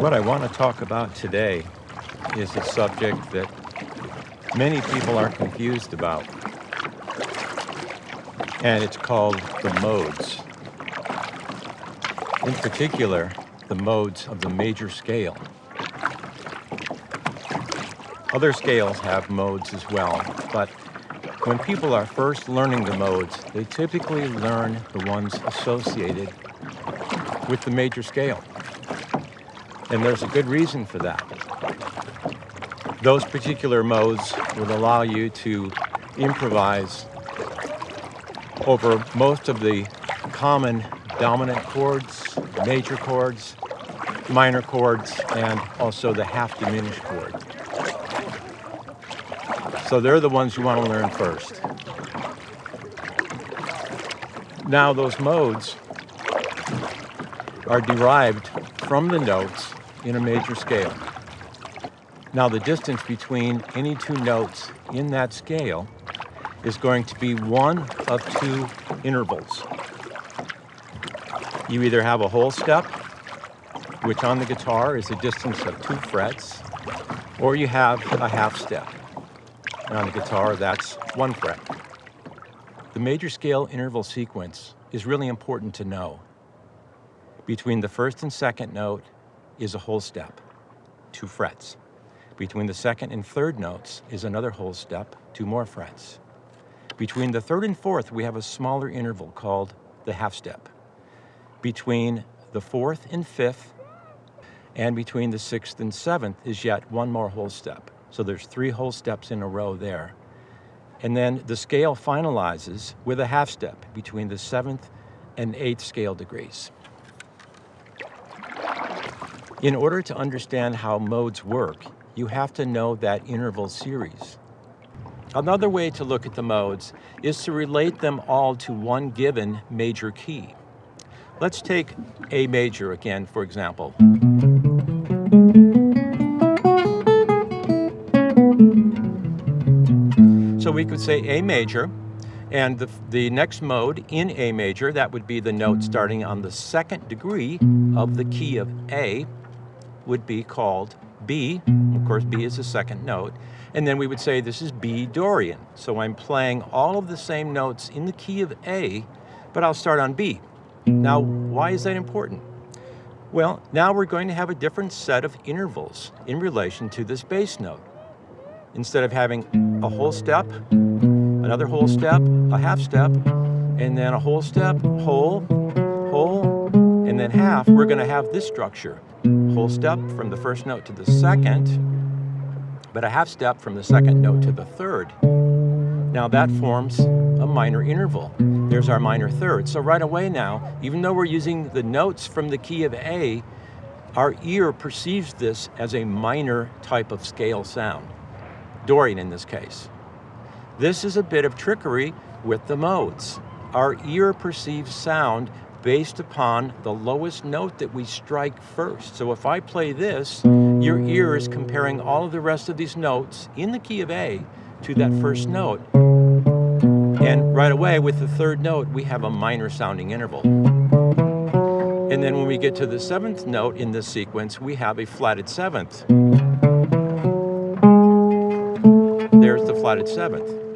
What I want to talk about today is a subject that many people are confused about, and it's called the modes. In particular, the modes of the major scale. Other scales have modes as well, but when people are first learning the modes, they typically learn the ones associated with the major scale. And there's a good reason for that. Those particular modes will allow you to improvise over most of the common dominant chords, major chords, minor chords, and also the half diminished chord. So they're the ones you want to learn first. Now those modes are derived from the notes in a major scale. Now the distance between any two notes in that scale is going to be one of two intervals. You either have a whole step, which on the guitar is a distance of 2 frets, or you have a half step. And on the guitar, that's 1 fret. The major scale interval sequence is really important to know. Between the first and second note is a whole step, 2 frets. Between the second and third notes is another whole step, 2 more frets. Between the third and fourth, we have a smaller interval called the half step. Between the fourth and fifth, and between the sixth and seventh is yet 1 more whole step. So there's 3 whole steps in a row there. And then the scale finalizes with a half step between the 7th and 8th scale degrees. In order to understand how modes work, you have to know that interval series. Another way to look at the modes is to relate them all to one given major key. Let's take A major again, for example. So we could say A major, and the next mode in A major, that would be the note starting on the 2nd degree of the key of A, would be called B. Of course, B is the 2nd note. And then we would say this is B Dorian. So I'm playing all of the same notes in the key of A, but I'll start on B. Now, why is that important? Well, now we're going to have a different set of intervals in relation to this bass note. Instead of having a whole step, another whole step, a half step, and then a whole step, whole, and then half, we're going to have this structure. Whole step from the first note to the second, but a half step from the second note to the third. Now that forms a minor interval. There's our minor third. So right away now, even though we're using the notes from the key of A, our ear perceives this as a minor type of scale sound. Dorian in this case. This is a bit of trickery with the modes. Our ear perceives sound based upon the lowest note that we strike first. So if I play this, your ear is comparing all of the rest of these notes in the key of A to that first note. And right away with the third note, we have a minor sounding interval. And then when we get to the 7th note in this sequence, we have a flatted 7th. There's the flatted 7th.